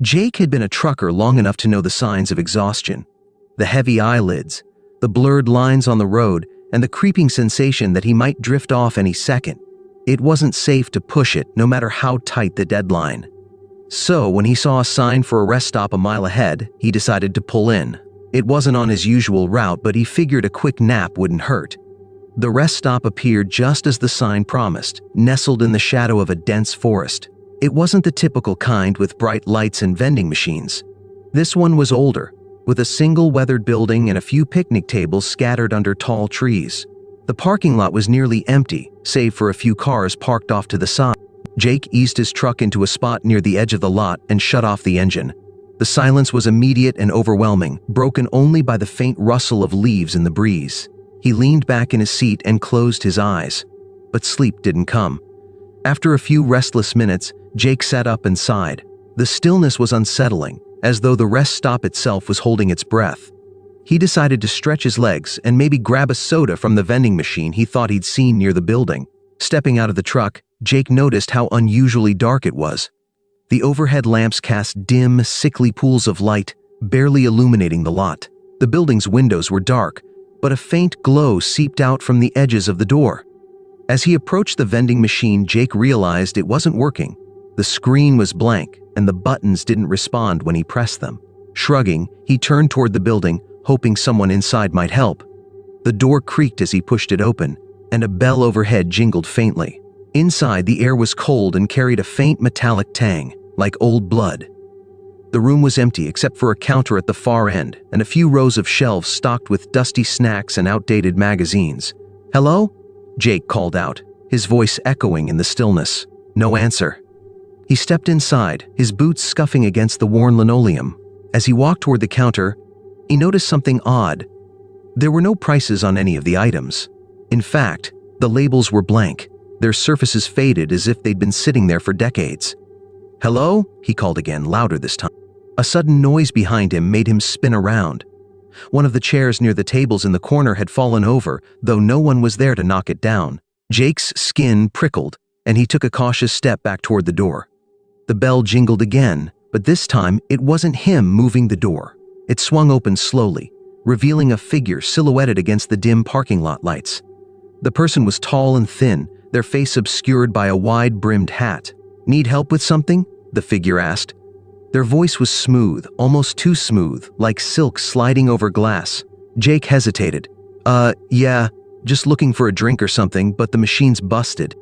Jake had been a trucker long enough to know the signs of exhaustion. The heavy eyelids, the blurred lines on the road, and the creeping sensation that he might drift off any second. It wasn't safe to push it, no matter how tight the deadline. So, when he saw a sign for a rest stop a mile ahead, he decided to pull in. It wasn't on his usual route, but he figured a quick nap wouldn't hurt. The rest stop appeared just as the sign promised, nestled in the shadow of a dense forest. It wasn't the typical kind with bright lights and vending machines. This one was older, with a single weathered building and a few picnic tables scattered under tall trees. The parking lot was nearly empty, save for a few cars parked off to the side. Jake eased his truck into a spot near the edge of the lot and shut off the engine. The silence was immediate and overwhelming, broken only by the faint rustle of leaves in the breeze. He leaned back in his seat and closed his eyes, but sleep didn't come. After a few restless minutes, Jake sat up and sighed. The stillness was unsettling, as though the rest stop itself was holding its breath. He decided to stretch his legs and maybe grab a soda from the vending machine he thought he'd seen near the building. Stepping out of the truck, Jake noticed how unusually dark it was. The overhead lamps cast dim, sickly pools of light, barely illuminating the lot. The building's windows were dark, but a faint glow seeped out from the edges of the door. As he approached the vending machine, Jake realized it wasn't working. The screen was blank, and the buttons didn't respond when he pressed them. Shrugging, he turned toward the building, hoping someone inside might help. The door creaked as he pushed it open, and a bell overhead jingled faintly. Inside, the air was cold and carried a faint metallic tang, like old blood. The room was empty except for a counter at the far end and a few rows of shelves stocked with dusty snacks and outdated magazines. "Hello?" Jake called out, his voice echoing in the stillness. No answer. He stepped inside, his boots scuffing against the worn linoleum. As he walked toward the counter, he noticed something odd. There were no prices on any of the items. In fact, the labels were blank, their surfaces faded as if they'd been sitting there for decades. "Hello?" he called again, louder this time. A sudden noise behind him made him spin around. One of the chairs near the tables in the corner had fallen over, though no one was there to knock it down. Jake's skin prickled, and he took a cautious step back toward the door. The bell jingled again, but this time it wasn't him moving the door. It swung open slowly, revealing a figure silhouetted against the dim parking lot lights. The person was tall and thin, their face obscured by a wide-brimmed hat. "Need help with something?" the figure asked. Their voice was smooth, almost too smooth, like silk sliding over glass. Jake hesitated. Yeah, just looking for a drink or something, but the machine's busted."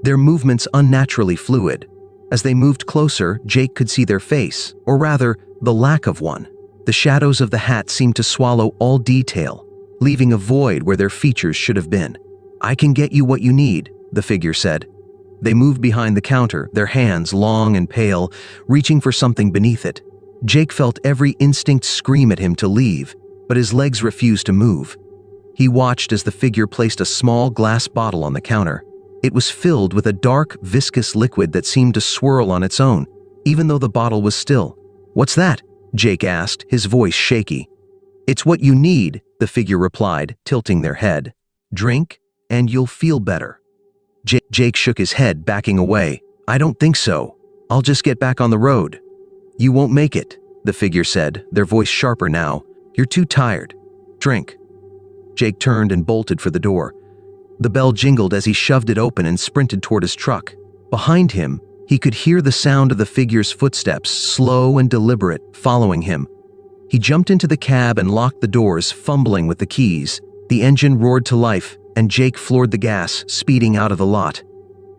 Their movements unnaturally fluid. As they moved closer, Jake could see their face, or rather, the lack of one. The shadows of the hat seemed to swallow all detail, leaving a void where their features should have been. "I can get you what you need," the figure said. They moved behind the counter, their hands long and pale, reaching for something beneath it. Jake felt every instinct scream at him to leave, but his legs refused to move. He watched as the figure placed a small glass bottle on the counter. It was filled with a dark, viscous liquid that seemed to swirl on its own, even though the bottle was still. "What's that?" Jake asked, his voice shaky. "It's what you need," the figure replied, tilting their head. "Drink, and you'll feel better." Jake shook his head, backing away. "I don't think so. I'll just get back on the road." "You won't make it," the figure said, their voice sharper now. "You're too tired. Drink." Jake turned and bolted for the door. The bell jingled as he shoved it open and sprinted toward his truck. Behind him, he could hear the sound of the figure's footsteps, slow and deliberate, following him. He jumped into the cab and locked the doors, fumbling with the keys. The engine roared to life, and Jake floored the gas, speeding out of the lot.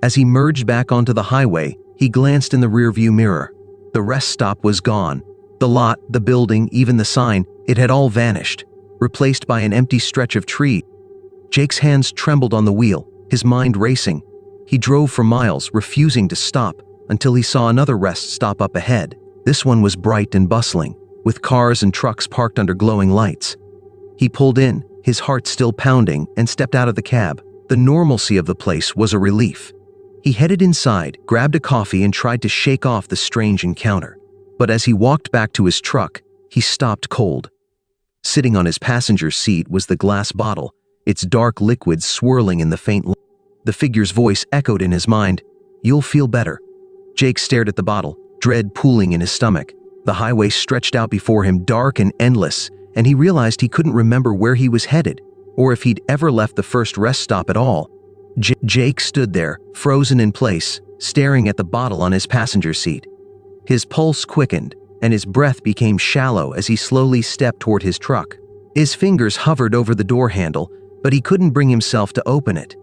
As he merged back onto the highway, he glanced in the rearview mirror. The rest stop was gone. The lot, the building, even the sign, it had all vanished, replaced by an empty stretch of tree. Jake's hands trembled on the wheel, his mind racing. He drove for miles, refusing to stop, until he saw another rest stop up ahead. This one was bright and bustling, with cars and trucks parked under glowing lights. He pulled in, his heart still pounding, and stepped out of the cab. The normalcy of the place was a relief. He headed inside, grabbed a coffee, and tried to shake off the strange encounter. But as he walked back to his truck, he stopped cold. Sitting on his passenger's seat was the glass bottle, its dark liquid swirling in the faint light. The figure's voice echoed in his mind, "You'll feel better." Jake stared at the bottle, dread pooling in his stomach. The highway stretched out before him, dark and endless, and he realized he couldn't remember where he was headed, or if he'd ever left the first rest stop at all. Jake stood there, frozen in place, staring at the bottle on his passenger seat. His pulse quickened, and his breath became shallow as he slowly stepped toward his truck. His fingers hovered over the door handle, but he couldn't bring himself to open it.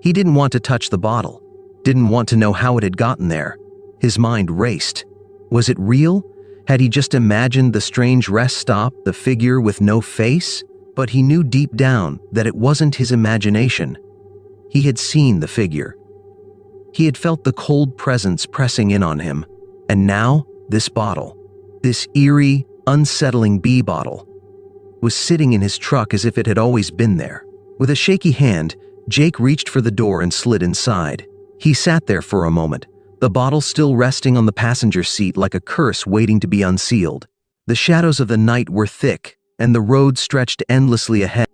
He didn't want to touch the bottle, didn't want to know how it had gotten there. His mind raced. Was it real? Had he just imagined the strange rest stop, the figure with no face? But he knew deep down that it wasn't his imagination. He had seen the figure. He had felt the cold presence pressing in on him. And now, this bottle, this eerie, unsettling bee bottle, was sitting in his truck as if it had always been there. With a shaky hand, Jake reached for the door and slid inside. He sat there for a moment, the bottle still resting on the passenger seat like a curse waiting to be unsealed. The shadows of the night were thick, and the road stretched endlessly ahead.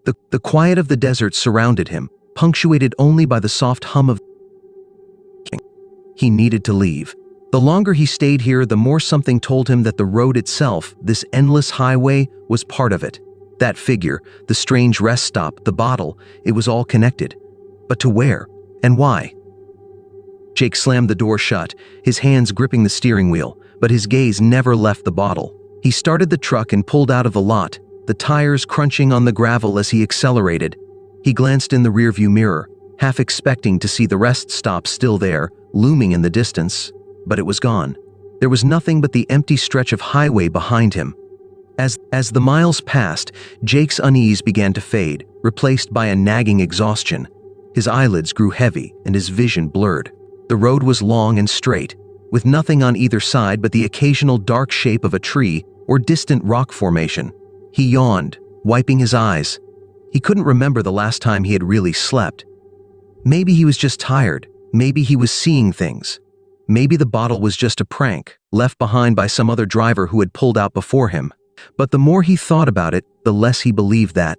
The quiet of the desert surrounded him, punctuated only by the soft hum of. He needed to leave. The longer he stayed here, the more something told him that the road itself, this endless highway, was part of it. That figure, the strange rest stop, the bottle, it was all connected. But to where? And why? Jake slammed the door shut, his hands gripping the steering wheel, but his gaze never left the bottle. He started the truck and pulled out of the lot, the tires crunching on the gravel as he accelerated. He glanced in the rearview mirror, half expecting to see the rest stop still there, looming in the distance. But it was gone. There was nothing but the empty stretch of highway behind him. As the miles passed, Jake's unease began to fade, replaced by a nagging exhaustion. His eyelids grew heavy and his vision blurred. The road was long and straight, with nothing on either side but the occasional dark shape of a tree or distant rock formation. He yawned, wiping his eyes. He couldn't remember the last time he had really slept. Maybe he was just tired. Maybe he was seeing things. Maybe the bottle was just a prank, left behind by some other driver who had pulled out before him. But the more he thought about it, the less he believed that.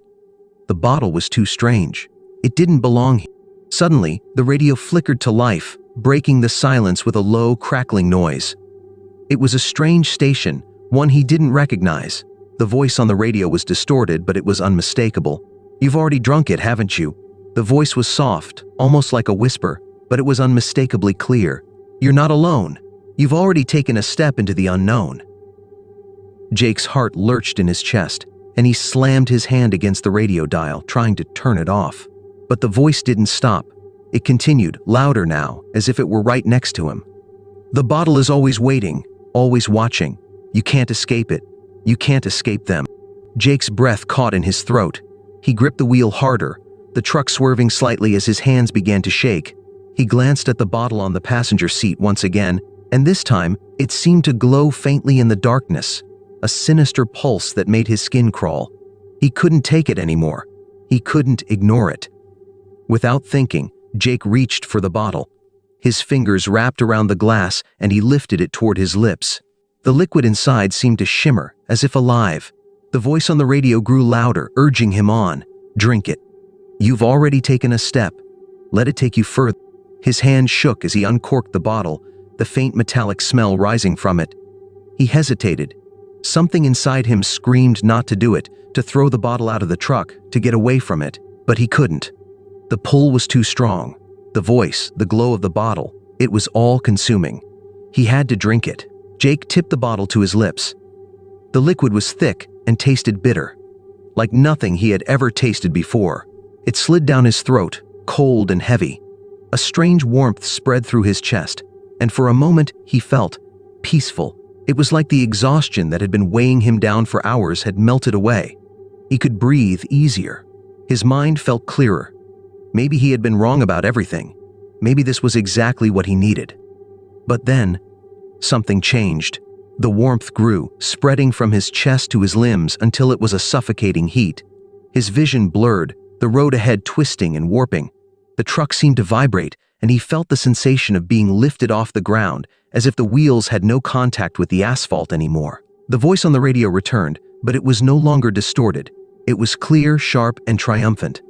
The bottle was too strange. It didn't belong here. Suddenly, the radio flickered to life, breaking the silence with a low, crackling noise. It was a strange station, one he didn't recognize. The voice on the radio was distorted, but it was unmistakable. "You've already drunk it, haven't you?" The voice was soft, almost like a whisper, but it was unmistakably clear. "You're not alone. You've already taken a step into the unknown." Jake's heart lurched in his chest, and he slammed his hand against the radio dial, trying to turn it off. But the voice didn't stop. It continued, louder now, as if it were right next to him. "The bottle is always waiting, always watching. You can't escape it. You can't escape them." Jake's breath caught in his throat. He gripped the wheel harder, the truck swerving slightly as his hands began to shake. He glanced at the bottle on the passenger seat once again, and this time, it seemed to glow faintly in the darkness, a sinister pulse that made his skin crawl. He couldn't take it anymore. He couldn't ignore it. Without thinking, Jake reached for the bottle. His fingers wrapped around the glass, and he lifted it toward his lips. The liquid inside seemed to shimmer, as if alive. The voice on the radio grew louder, urging him on. "Drink it. You've already taken a step. Let it take you further." His hand shook as he uncorked the bottle, the faint metallic smell rising from it. He hesitated. Something inside him screamed not to do it, to throw the bottle out of the truck, to get away from it, but he couldn't. The pull was too strong. The voice, the glow of the bottle, it was all-consuming. He had to drink it. Jake tipped the bottle to his lips. The liquid was thick and tasted bitter, like nothing he had ever tasted before. It slid down his throat, cold and heavy. A strange warmth spread through his chest, and for a moment he felt peaceful. It was like the exhaustion that had been weighing him down for hours had melted away. He could breathe easier. His mind felt clearer. Maybe he had been wrong about everything. Maybe this was exactly what he needed. But then, something changed. The warmth grew, spreading from his chest to his limbs until it was a suffocating heat. His vision blurred, the road ahead twisting and warping. The truck seemed to vibrate, and he felt the sensation of being lifted off the ground, as if the wheels had no contact with the asphalt anymore. The voice on the radio returned, but it was no longer distorted. It was clear, sharp, and triumphant.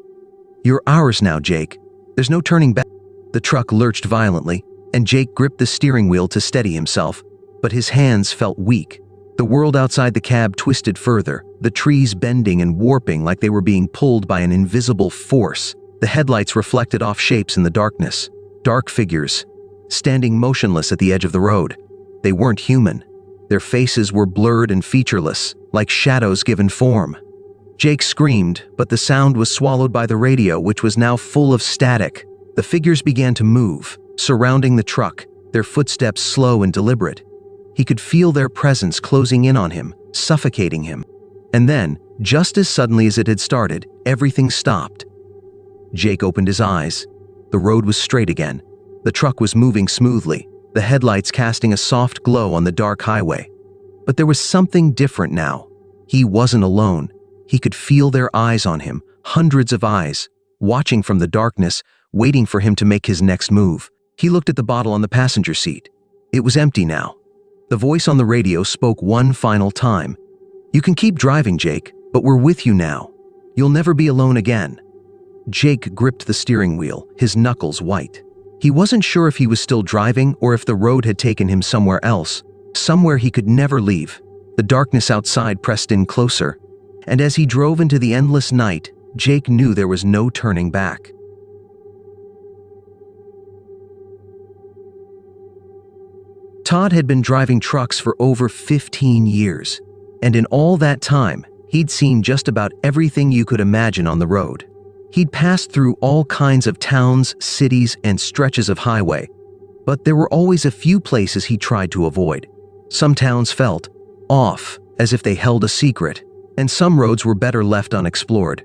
"You're ours now, Jake. There's no turning back." The truck lurched violently, and Jake gripped the steering wheel to steady himself, but his hands felt weak. The world outside the cab twisted further, the trees bending and warping like they were being pulled by an invisible force. The headlights reflected off shapes in the darkness, dark figures, standing motionless at the edge of the road. They weren't human. Their faces were blurred and featureless, like shadows given form. Jake screamed, but the sound was swallowed by the radio, which was now full of static. The figures began to move, surrounding the truck, their footsteps slow and deliberate. He could feel their presence closing in on him, suffocating him. And then, just as suddenly as it had started, everything stopped. Jake opened his eyes. The road was straight again. The truck was moving smoothly, the headlights casting a soft glow on the dark highway. But there was something different now. He wasn't alone. He could feel their eyes on him, hundreds of eyes, watching from the darkness, waiting for him to make his next move. He looked at the bottle on the passenger seat. It was empty now. The voice on the radio spoke one final time. "You can keep driving, Jake, but we're with you now. You'll never be alone again." Jake gripped the steering wheel, his knuckles white. He wasn't sure if he was still driving or if the road had taken him somewhere else, somewhere he could never leave. The darkness outside pressed in closer, and as he drove into the endless night, Jake knew there was no turning back. Todd had been driving trucks for over 15 years, and in all that time, he'd seen just about everything you could imagine on the road. He'd passed through all kinds of towns, cities, and stretches of highway, but there were always a few places he tried to avoid. Some towns felt off, as if they held a secret, and some roads were better left unexplored.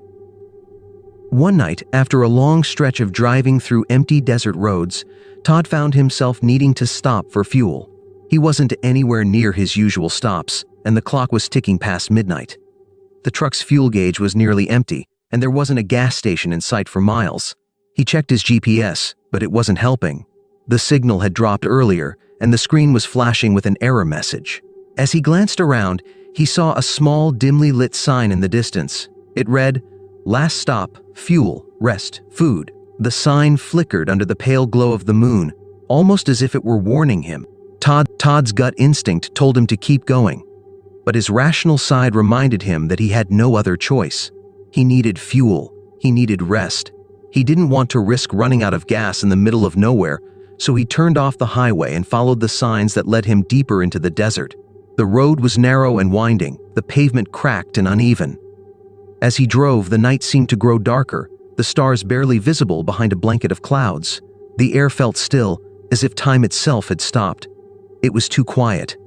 One night, after a long stretch of driving through empty desert roads, Todd found himself needing to stop for fuel. He wasn't anywhere near his usual stops, and the clock was ticking past midnight. The truck's fuel gauge was nearly empty, and there wasn't a gas station in sight for miles. He checked his GPS, but it wasn't helping. The signal had dropped earlier, and the screen was flashing with an error message. As he glanced around, he saw a small, dimly lit sign in the distance. It read, "Last stop, fuel, rest, food." The sign flickered under the pale glow of the moon, almost as if it were warning him. Todd's gut instinct told him to keep going, but his rational side reminded him that he had no other choice. He needed fuel. He needed rest. He didn't want to risk running out of gas in the middle of nowhere, so he turned off the highway and followed the signs that led him deeper into the desert. The road was narrow and winding, the pavement cracked and uneven. As he drove, the night seemed to grow darker, the stars barely visible behind a blanket of clouds. The air felt still, as if time itself had stopped. It was too quiet.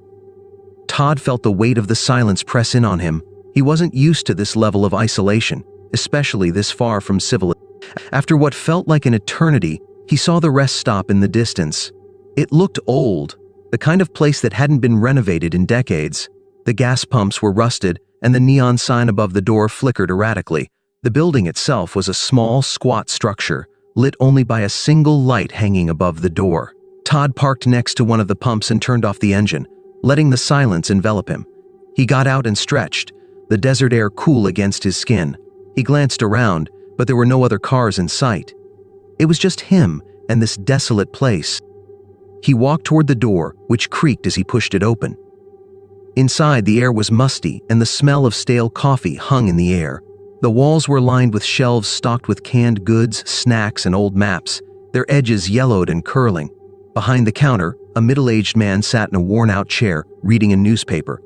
Todd felt the weight of the silence press in on him. He wasn't used to this level of isolation, especially this far from civilization. After what felt like an eternity, he saw the rest stop in the distance. It looked old, the kind of place that hadn't been renovated in decades. The gas pumps were rusted, and the neon sign above the door flickered erratically. The building itself was a small, squat structure, lit only by a single light hanging above the door. Todd parked next to one of the pumps and turned off the engine, letting the silence envelop him. He got out and stretched, the desert air cool against his skin. He glanced around, but there were no other cars in sight. It was just him and this desolate place. He walked toward the door, which creaked as he pushed it open. Inside, the air was musty, and the smell of stale coffee hung in the air. The walls were lined with shelves stocked with canned goods, snacks, and old maps, their edges yellowed and curling. Behind the counter, a middle-aged man sat in a worn-out chair, reading a newspaper.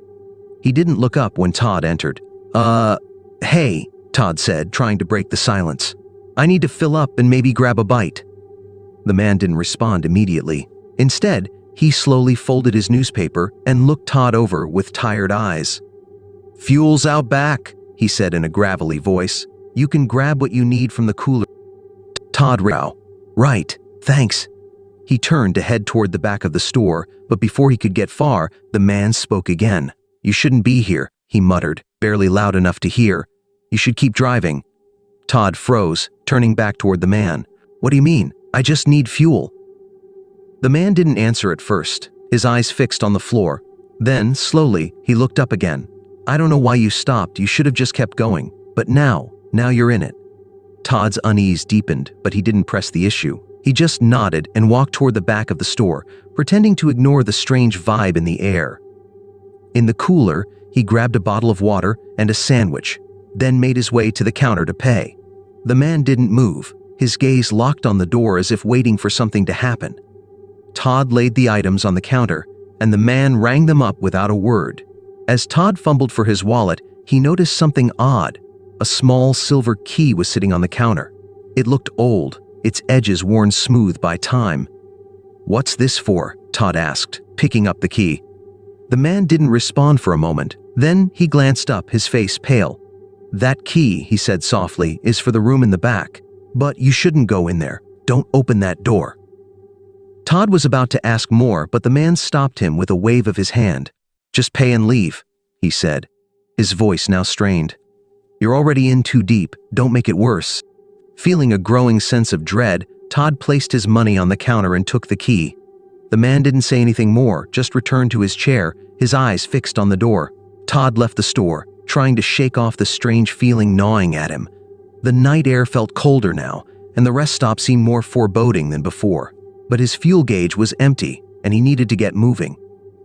He didn't look up when Todd entered. Hey, Todd said, trying to break the silence. "I need to fill up and maybe grab a bite." The man didn't respond immediately. Instead, he slowly folded his newspaper and looked Todd over with tired eyes. "Fuel's out back," he said in a gravelly voice. "You can grab what you need from the cooler." Todd rowed. "Right, thanks." He turned to head toward the back of the store, but before he could get far, the man spoke again. "You shouldn't be here," he muttered, barely loud enough to hear. "You should keep driving." Todd froze, turning back toward the man. "What do you mean? I just need fuel." The man didn't answer at first, his eyes fixed on the floor. Then, slowly, he looked up again. "I don't know why you stopped. You should have just kept going. But now you're in it." Todd's unease deepened, but he didn't press the issue. He just nodded and walked toward the back of the store, pretending to ignore the strange vibe in the air. In the cooler, he grabbed a bottle of water and a sandwich, then made his way to the counter to pay. The man didn't move, his gaze locked on the door as if waiting for something to happen. Todd laid the items on the counter, and the man rang them up without a word. As Todd fumbled for his wallet, he noticed something odd. A small silver key was sitting on the counter. It looked old, its edges worn smooth by time. "What's this for?" Todd asked, picking up the key. The man didn't respond for a moment. Then he glanced up, his face pale. "That key," he said softly, "is for the room in the back. But you shouldn't go in there. Don't open that door." Todd was about to ask more, but the man stopped him with a wave of his hand. "Just pay and leave," he said, his voice now strained. "You're already in too deep. Don't make it worse." Feeling a growing sense of dread, Todd placed his money on the counter and took the key. The man didn't say anything more, just returned to his chair, his eyes fixed on the door. Todd left the store, trying to shake off the strange feeling gnawing at him. The night air felt colder now, and the rest stop seemed more foreboding than before. But his fuel gauge was empty, and he needed to get moving.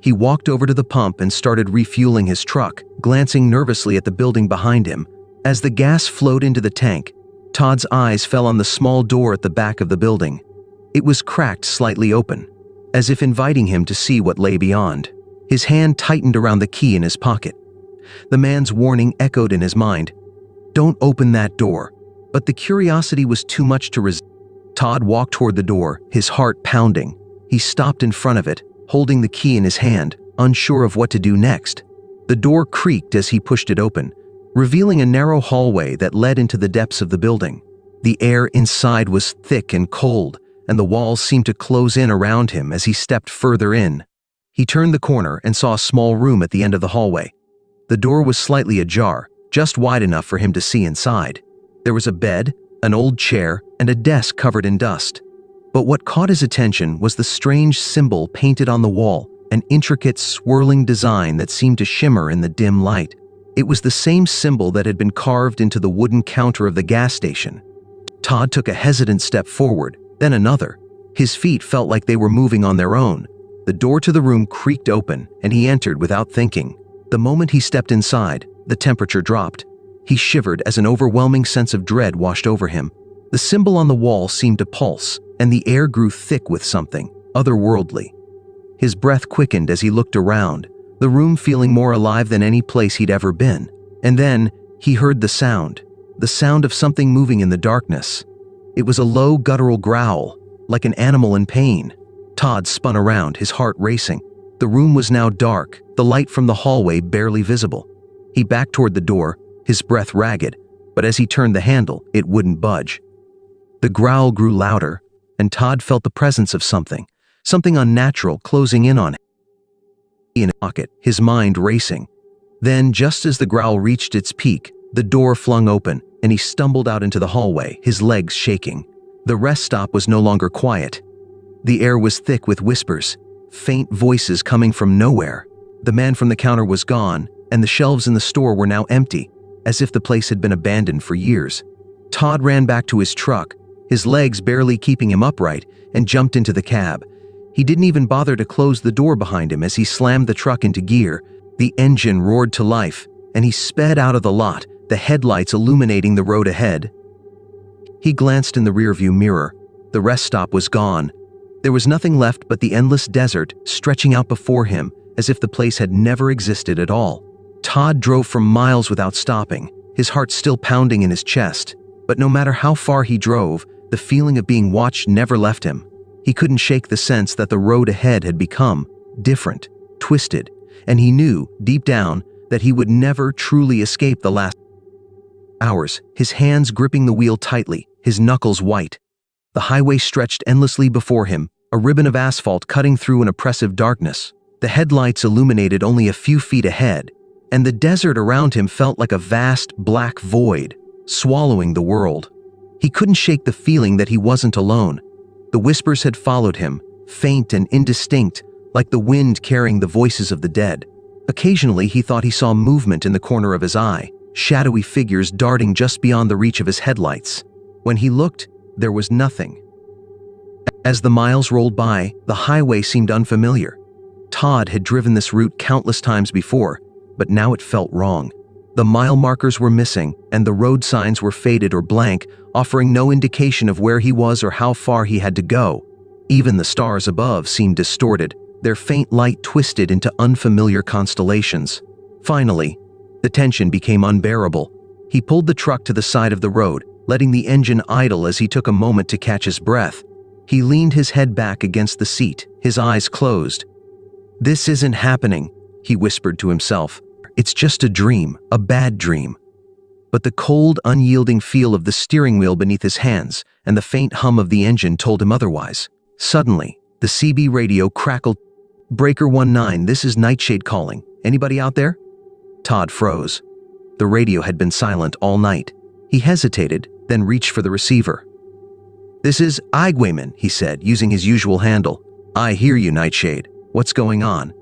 He walked over to the pump and started refueling his truck, glancing nervously at the building behind him. As the gas flowed into the tank, Todd's eyes fell on the small door at the back of the building. It was cracked slightly open, as if inviting him to see what lay beyond. His hand tightened around the key in his pocket. The man's warning echoed in his mind. "Don't open that door." But the curiosity was too much to resist. Todd walked toward the door, his heart pounding. He stopped in front of it, holding the key in his hand, unsure of what to do next. The door creaked as he pushed it open, revealing a narrow hallway that led into the depths of the building. The air inside was thick and cold, and the walls seemed to close in around him as he stepped further in. He turned the corner and saw a small room at the end of the hallway. The door was slightly ajar, just wide enough for him to see inside. There was a bed, an old chair, and a desk covered in dust. But what caught his attention was the strange symbol painted on the wall, an intricate, swirling design that seemed to shimmer in the dim light. It was the same symbol that had been carved into the wooden counter of the gas station. Todd took a hesitant step forward, then another. His feet felt like they were moving on their own. The door to the room creaked open, and he entered without thinking. The moment he stepped inside, the temperature dropped. He shivered as an overwhelming sense of dread washed over him. The symbol on the wall seemed to pulse, and the air grew thick with something otherworldly. His breath quickened as he looked around, the room feeling more alive than any place he'd ever been. And then he heard the sound of something moving in the darkness. It was a low, guttural growl, like an animal in pain. Todd spun around, his heart racing. The room was now dark, the light from the hallway barely visible. He backed toward the door, his breath ragged, but as he turned the handle, it wouldn't budge. The growl grew louder, and Todd felt the presence of something unnatural closing in on him. In a pocket, his mind racing. Then, just as the growl reached its peak, the door flung open, and he stumbled out into the hallway, his legs shaking. The rest stop was no longer quiet. The air was thick with whispers, faint voices coming from nowhere. The man from the counter was gone, and the shelves in the store were now empty, as if the place had been abandoned for years. Todd ran back to his truck, his legs barely keeping him upright, and jumped into the cab. He didn't even bother to close the door behind him as he slammed the truck into gear. The engine roared to life, and he sped out of the lot, the headlights illuminating the road ahead. He glanced in the rearview mirror. The rest stop was gone. There was nothing left but the endless desert stretching out before him, as if the place had never existed at all. Todd drove for miles without stopping, his heart still pounding in his chest. But no matter how far he drove, the feeling of being watched never left him. He couldn't shake the sense that the road ahead had become different, twisted, and he knew, deep down, that he would never truly escape the last hours, his hands gripping the wheel tightly, his knuckles white. The highway stretched endlessly before him, a ribbon of asphalt cutting through an oppressive darkness. The headlights illuminated only a few feet ahead, and the desert around him felt like a vast black void, swallowing the world. He couldn't shake the feeling that he wasn't alone. The whispers had followed him, faint and indistinct, like the wind carrying the voices of the dead. Occasionally he thought he saw movement in the corner of his eye, shadowy figures darting just beyond the reach of his headlights. When he looked, there was nothing. As the miles rolled by, the highway seemed unfamiliar. Todd had driven this route countless times before, but now it felt wrong. The mile markers were missing, and the road signs were faded or blank, offering no indication of where he was or how far he had to go. Even the stars above seemed distorted, their faint light twisted into unfamiliar constellations. Finally, the tension became unbearable. He pulled the truck to the side of the road, letting the engine idle as he took a moment to catch his breath. He leaned his head back against the seat, his eyes closed. "This isn't happening," he whispered to himself. "It's just a dream, a bad dream." But the cold, unyielding feel of the steering wheel beneath his hands and the faint hum of the engine told him otherwise. Suddenly, the CB radio crackled. "Breaker 19, this is Nightshade calling. Anybody out there?" Todd froze. The radio had been silent all night. He hesitated, then reached for the receiver. "This is Igwayman," he said, using his usual handle. "I hear you, Nightshade. What's going on?"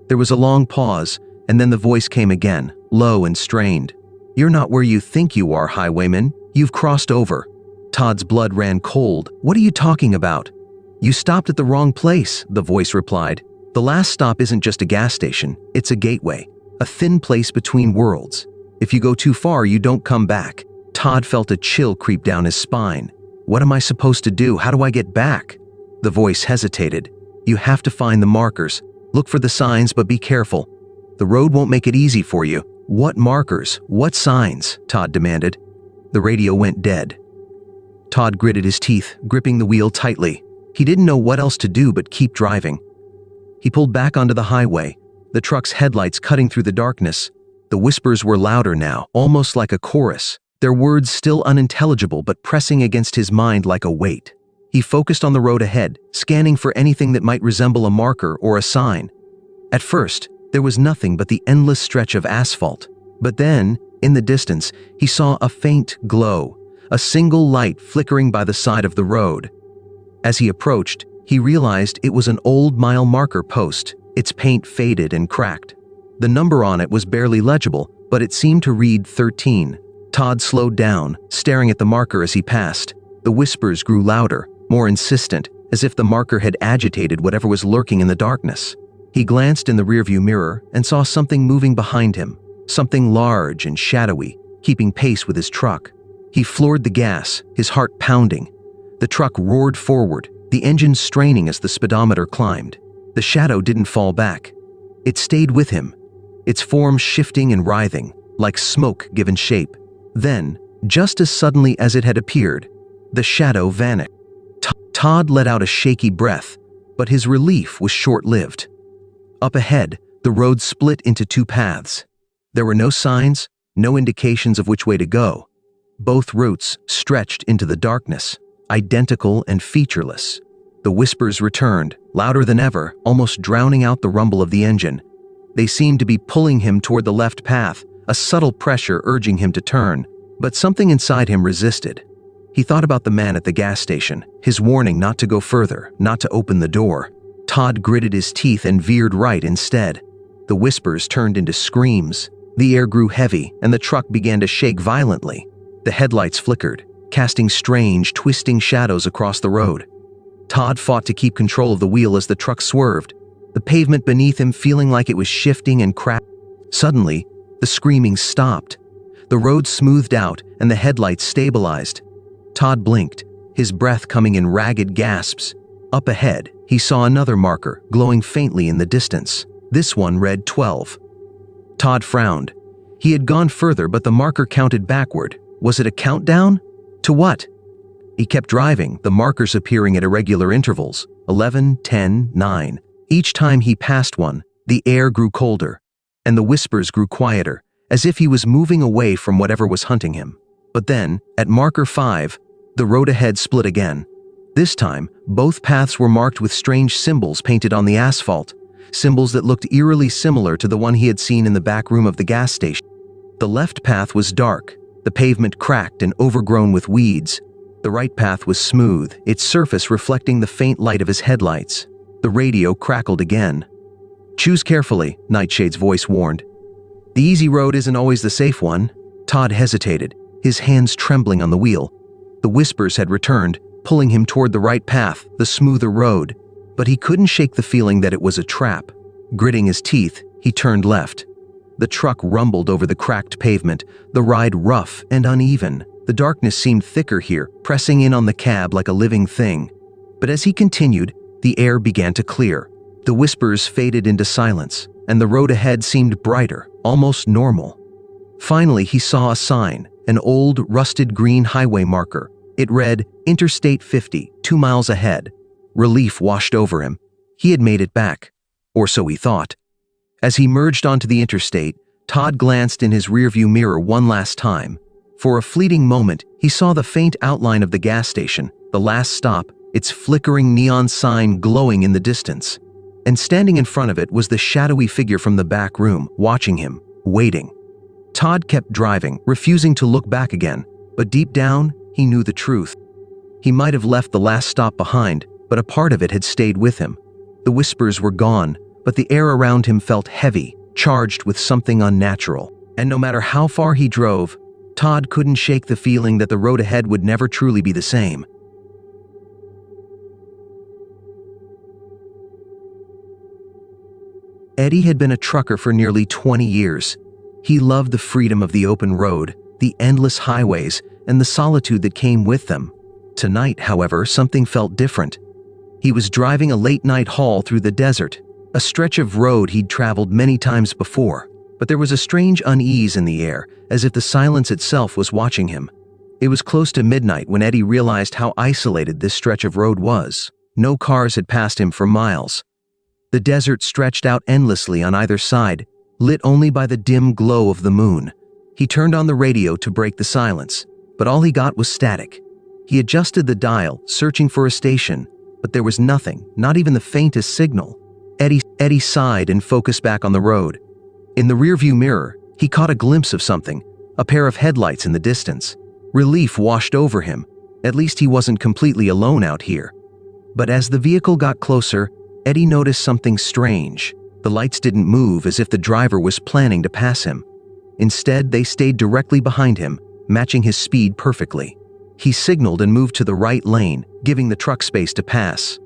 There was a long pause, and then the voice came again, low and strained. "You're not where you think you are, Highwayman. You've crossed over." Todd's blood ran cold. "What are you talking about?" "You stopped at the wrong place," the voice replied. "The last stop isn't just a gas station, it's a gateway, a thin place between worlds. If you go too far, you don't come back." Todd felt a chill creep down his spine. "What am I supposed to do? How do I get back?" The voice hesitated. "You have to find the markers. Look for the signs, but be careful. The road won't make it easy for you." "What markers? What signs?" Todd demanded. The radio went dead. Todd gritted his teeth, gripping the wheel tightly. He didn't know what else to do but keep driving. He pulled back onto the highway, the truck's headlights cutting through the darkness. The whispers were louder now, almost like a chorus, their words still unintelligible but pressing against his mind like a weight. He focused on the road ahead, scanning for anything that might resemble a marker or a sign. At first, there was nothing but the endless stretch of asphalt. But then, in the distance, he saw a faint glow, a single light flickering by the side of the road. As he approached, he realized it was an old mile marker post, its paint faded and cracked. The number on it was barely legible, but it seemed to read 13. Todd slowed down, staring at the marker as he passed. The whispers grew louder, more insistent, as if the marker had agitated whatever was lurking in the darkness. He glanced in the rearview mirror and saw something moving behind him, something large and shadowy, keeping pace with his truck. He floored the gas, his heart pounding. The truck roared forward, the engine straining as the speedometer climbed. The shadow didn't fall back. It stayed with him, its form shifting and writhing, like smoke given shape. Then, just as suddenly as it had appeared, the shadow vanished. Todd let out a shaky breath, but his relief was short-lived. Up ahead, the road split into two paths. There were no signs, no indications of which way to go. Both routes stretched into the darkness, identical and featureless. The whispers returned, louder than ever, almost drowning out the rumble of the engine. They seemed to be pulling him toward the left path, a subtle pressure urging him to turn. But something inside him resisted. He thought about the man at the gas station, his warning not to go further, not to open the door. Todd gritted his teeth and veered right instead. The whispers turned into screams. The air grew heavy, and the truck began to shake violently. The headlights flickered, casting strange, twisting shadows across the road. Todd fought to keep control of the wheel as the truck swerved, the pavement beneath him feeling like it was shifting and cracking. Suddenly, the screaming stopped. The road smoothed out, and the headlights stabilized. Todd blinked, his breath coming in ragged gasps. Up ahead, he saw another marker, glowing faintly in the distance. This one read 12. Todd frowned. He had gone further, but the marker counted backward. Was it a countdown? To what? He kept driving, the markers appearing at irregular intervals. 11, 10, 9. Each time he passed one, the air grew colder, and the whispers grew quieter, as if he was moving away from whatever was hunting him. But then, at marker 5, the road ahead split again. This time, both paths were marked with strange symbols painted on the asphalt, symbols that looked eerily similar to the one he had seen in the back room of the gas station. The left path was dark, the pavement cracked and overgrown with weeds. The right path was smooth, its surface reflecting the faint light of his headlights. The radio crackled again. "Choose carefully," Nightshade's voice warned. "The easy road isn't always the safe one." Todd hesitated, his hands trembling on the wheel. The whispers had returned, pulling him toward the right path, the smoother road. But he couldn't shake the feeling that it was a trap. Gritting his teeth, he turned left. The truck rumbled over the cracked pavement, the ride rough and uneven. The darkness seemed thicker here, pressing in on the cab like a living thing. But as he continued, the air began to clear. The whispers faded into silence, and the road ahead seemed brighter, almost normal. Finally, he saw a sign, an old, rusted green highway marker. It read, Interstate 50, 2 miles ahead. Relief washed over him. He had made it back. Or so he thought. As he merged onto the interstate, Todd glanced in his rearview mirror one last time. For a fleeting moment, he saw the faint outline of the gas station, the last stop, its flickering neon sign glowing in the distance. And standing in front of it was the shadowy figure from the back room, watching him, waiting. Todd kept driving, refusing to look back again, but deep down, he knew the truth. He might have left the last stop behind, but a part of it had stayed with him. The whispers were gone, but the air around him felt heavy, charged with something unnatural. And no matter how far he drove, Todd couldn't shake the feeling that the road ahead would never truly be the same. Eddie had been a trucker for nearly 20 years. He loved the freedom of the open road, the endless highways, and the solitude that came with them. Tonight, however, something felt different. He was driving a late-night haul through the desert, a stretch of road he'd traveled many times before. But there was a strange unease in the air, as if the silence itself was watching him. It was close to midnight when Eddie realized how isolated this stretch of road was. No cars had passed him for miles. The desert stretched out endlessly on either side, lit only by the dim glow of the moon. He turned on the radio to break the silence, but all he got was static. He adjusted the dial, searching for a station, but there was nothing, not even the faintest signal. Eddie sighed and focused back on the road. In the rearview mirror, he caught a glimpse of something, a pair of headlights in the distance. Relief washed over him. At least he wasn't completely alone out here. But as the vehicle got closer, Eddie noticed something strange. The lights didn't move as if the driver was planning to pass him. Instead, they stayed directly behind him, matching his speed perfectly. He signaled and moved to the right lane, giving the truck space to pass.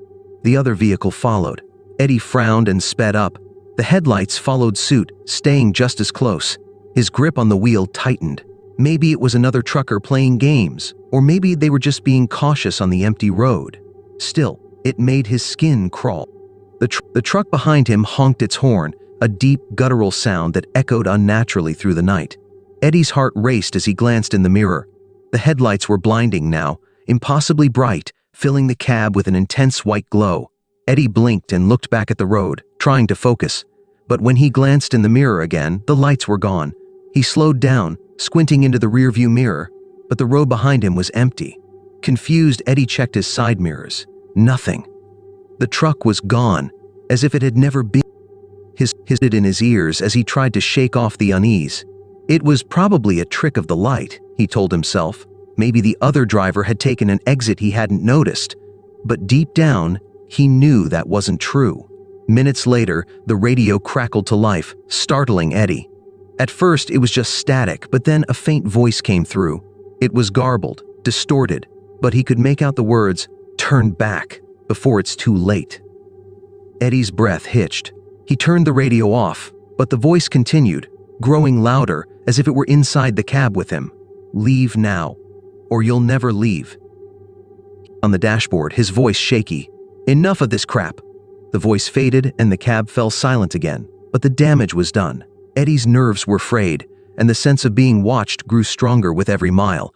The other vehicle followed. Eddie frowned and sped up. The headlights followed suit, staying just as close. His grip on the wheel tightened. Maybe it was another trucker playing games, or maybe they were just being cautious on the empty road. Still, it made his skin crawl. The truck behind him honked its horn, a deep, guttural sound that echoed unnaturally through the night. Eddie's heart raced as he glanced in the mirror. The headlights were blinding now, impossibly bright, filling the cab with an intense white glow. Eddie blinked and looked back at the road, trying to focus. But when he glanced in the mirror again, the lights were gone. He slowed down, squinting into the rearview mirror, but the road behind him was empty. Confused, Eddie checked his side mirrors. Nothing. The truck was gone, as if it had never been. His hissed in his ears as he tried to shake off the unease. It was probably a trick of the light, he told himself. Maybe the other driver had taken an exit he hadn't noticed. But deep down, he knew that wasn't true. Minutes later, the radio crackled to life, startling Eddie. At first, it was just static, but then a faint voice came through. It was garbled, distorted, but he could make out the words, "Turn back, before it's too late." Eddie's breath hitched. He turned the radio off, but the voice continued, growing louder as if it were inside the cab with him. "Leave now, or you'll never leave." On the dashboard, his voice shaky. "Enough of this crap." The voice faded and the cab fell silent again, but the damage was done. Eddie's nerves were frayed, and the sense of being watched grew stronger with every mile.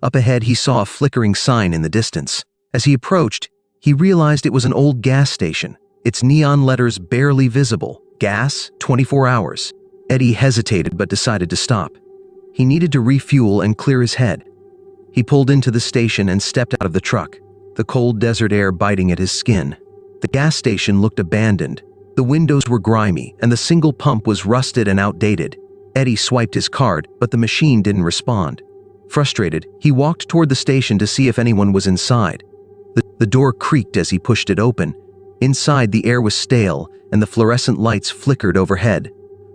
Up ahead, he saw a flickering sign in the distance. As he approached, he realized it was an old gas station, its neon letters barely visible. Gas, 24 hours. Eddie hesitated but decided to stop. He needed to refuel and clear his head. He pulled into the station and stepped out of the truck, the cold desert air biting at his skin. The gas station looked abandoned. The windows were grimy, and the single pump was rusted and outdated. Eddie swiped his card, but the machine didn't respond. Frustrated, he walked toward the station to see if anyone was inside. The door creaked as he pushed it open. Inside, the air was stale, and the fluorescent lights flickered overhead.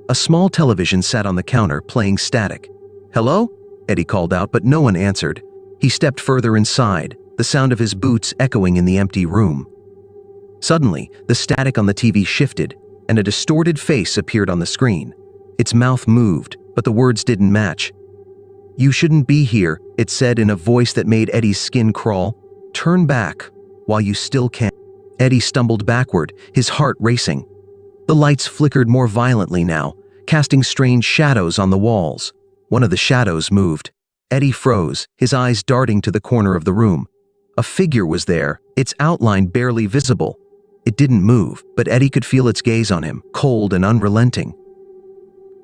A small television sat on the counter, playing static. "Hello?" Eddie called out, but no one answered. He stepped further inside. the sound of his boots echoing in the empty room. Suddenly, the static on the TV shifted, and a distorted face appeared on the screen. Its mouth moved, but the words didn't match. "You shouldn't be here," it said in a voice that made Eddie's skin crawl. "Turn back, while you still can." Eddie stumbled backward, his heart racing. The lights flickered more violently now, casting strange shadows on the walls. One of the shadows moved. Eddie froze, his eyes darting to the corner of the room. A figure was there, its outline barely visible. It didn't move, but Eddie could feel its gaze on him, cold and unrelenting.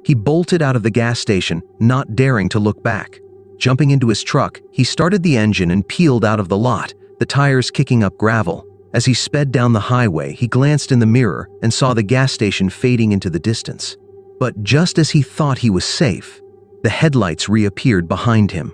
He bolted out of the gas station, not daring to look back. Jumping into his truck, he started the engine and peeled out of the lot, the tires kicking up gravel. As he sped down the highway, he glanced in the mirror and saw the gas station fading into the distance. But just as he thought he was safe, the headlights reappeared behind him.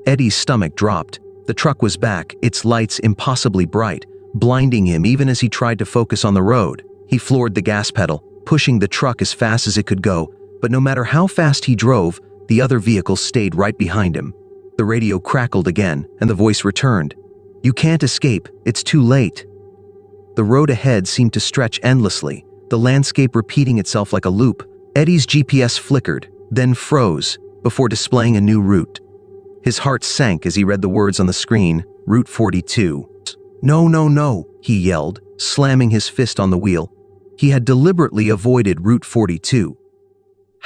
Eddie's stomach dropped. The truck was back, its lights impossibly bright, blinding him even as he tried to focus on the road. He floored the gas pedal, pushing the truck as fast as it could go, but no matter how fast he drove, the other vehicles stayed right behind him. The radio crackled again, and the voice returned. "You can't escape, it's too late." The road ahead seemed to stretch endlessly, the landscape repeating itself like a loop. Eddie's GPS flickered, then froze, before displaying a new route. His heart sank as he read the words on the screen, Route 42. "No, no, no," he yelled, slamming his fist on the wheel. He had deliberately avoided Route 42.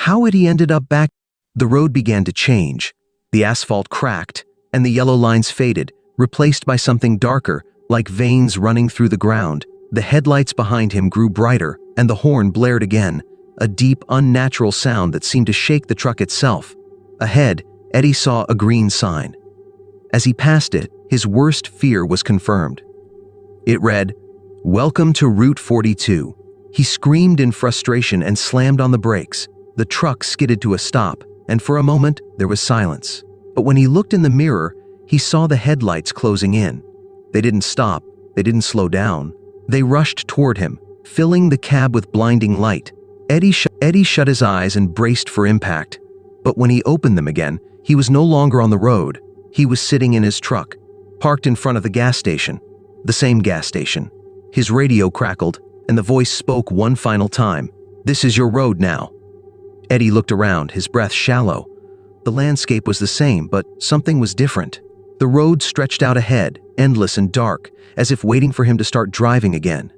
How had he ended up back? The road began to change. The asphalt cracked, and the yellow lines faded, replaced by something darker, like veins running through the ground. The headlights behind him grew brighter, and the horn blared again, a deep, unnatural sound that seemed to shake the truck itself. Ahead, Eddie saw a green sign. As he passed it, his worst fear was confirmed. It read, "Welcome to Route 42." He screamed in frustration and slammed on the brakes. The truck skidded to a stop, and for a moment, there was silence. But when he looked in the mirror, he saw the headlights closing in. They didn't stop, they didn't slow down. They rushed toward him, filling the cab with blinding light. Eddie shut his eyes and braced for impact. But when he opened them again, he was no longer on the road. He was sitting in his truck, parked in front of the gas station. The same gas station. His radio crackled, and the voice spoke one final time. "This is your road now." Eddie looked around, his breath shallow. The landscape was the same, but something was different. The road stretched out ahead, endless and dark, as if waiting for him to start driving again.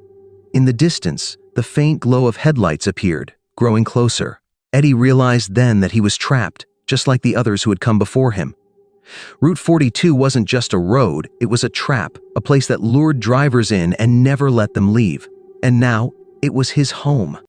In the distance, the faint glow of headlights appeared, growing closer. Eddie realized then that he was trapped, just like the others who had come before him. Route 42 wasn't just a road, it was a trap, a place that lured drivers in and never let them leave. And now, it was his home.